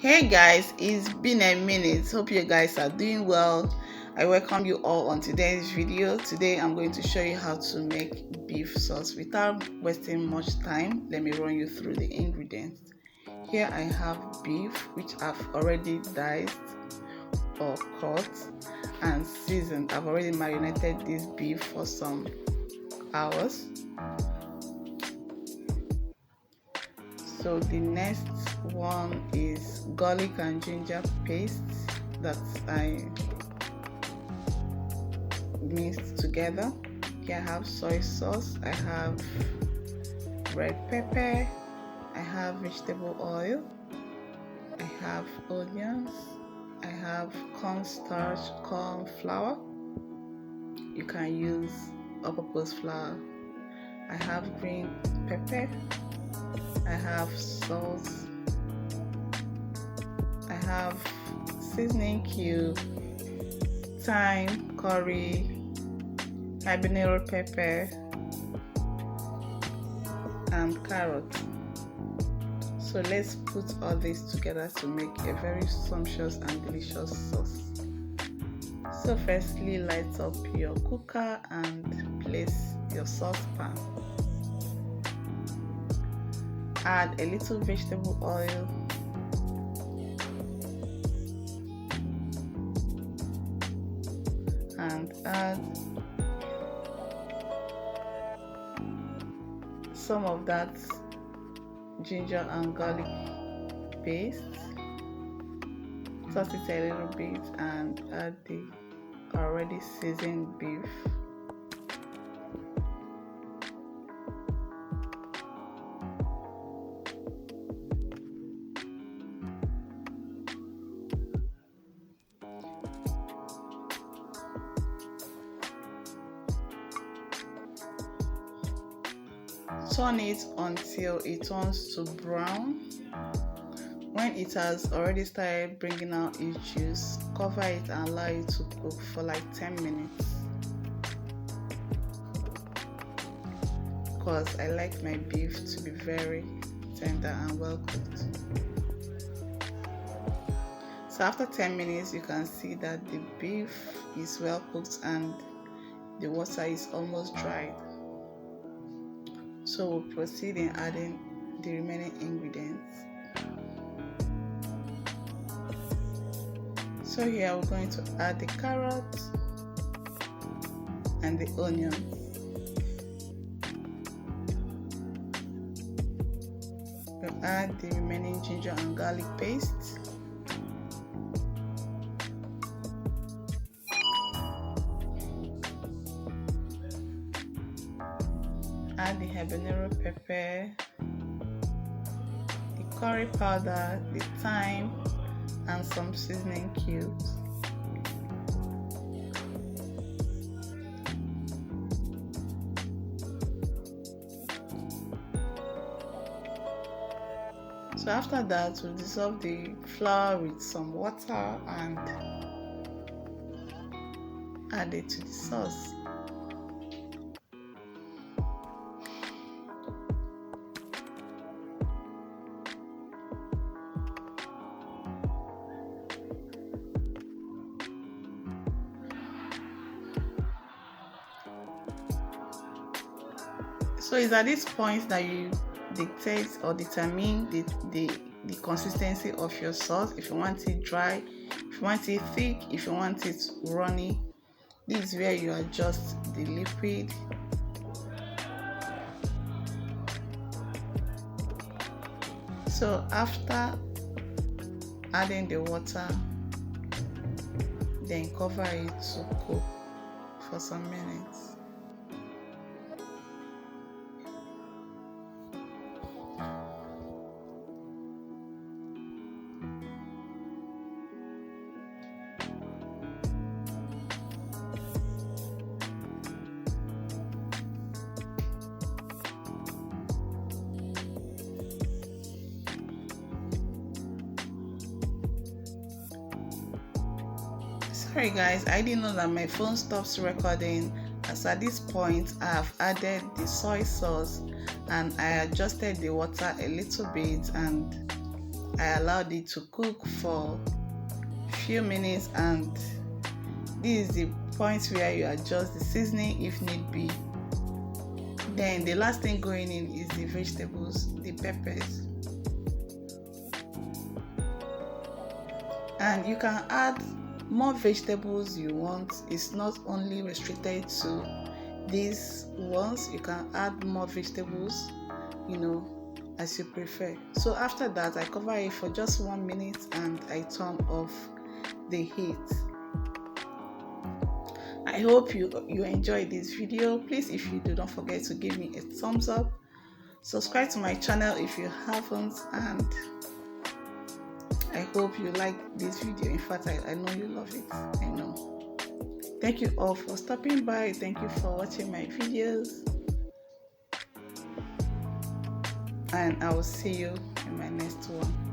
Hey guys, it's been a minute. Hope you guys are doing well. I welcome you all on today's video. Today I'm going to show you how to make beef sauce. Without wasting much time, let me run you through the ingredients. Here I have beef which I've already diced or cut and seasoned. I've already marinated this beef for some hours. So the next one is garlic and ginger paste that I mixed together. Here I have soy sauce, I have red pepper, I have vegetable oil, I have onions, I have cornstarch, corn flour. You can use all-purpose flour. I have green pepper, I have salt, I have seasoning cube, thyme, curry, habanero pepper, and carrot. So let's put all this together to make a very sumptuous and delicious sauce. So firstly, light up your cooker and place your saucepan. Add a little vegetable oil, and add some of that ginger and garlic paste. Toss it a little bit and add the already seasoned beef. Turn it until it turns to brown. When it has already started bringing out its juice, cover it and allow it to cook for like 10 minutes. Because I like my beef to be very tender and well cooked. So after 10 minutes, you can see that the beef is well cooked and the water is almost dried. So we'll proceed in adding the remaining ingredients. So here we're going to add the carrots and the onions. We'll add the remaining ginger and garlic paste. Add the habanero pepper, the curry powder, the thyme, and some seasoning cubes. So after that, we'll dissolve the flour with some water and add it to the sauce. So it's at this point that you dictate or determine the consistency of your sauce. If you want it dry, if you want it thick, if you want it runny. This is where you adjust the liquid. So after adding the water, then cover it to cook for some minutes. Sorry guys, I didn't know that my phone stops recording, as at this point I have added the soy sauce and I adjusted the water a little bit and I allowed it to cook for a few minutes, and this is the point where you adjust the seasoning if need be. Then the last thing going in is the vegetables, the peppers. And you can add more vegetables you want. It's not only restricted to these ones. You can add more vegetables, as you prefer. So after that, I cover it for just 1 minute and I turn off the heat. I hope you enjoyed this video. Please, if you do, don't forget to give me a thumbs up. Subscribe to my channel if you haven't, and I hope you like this video. In fact, I know you love it. I know. Thank you all for stopping by. Thank you for watching my videos, and I will see you in my next one.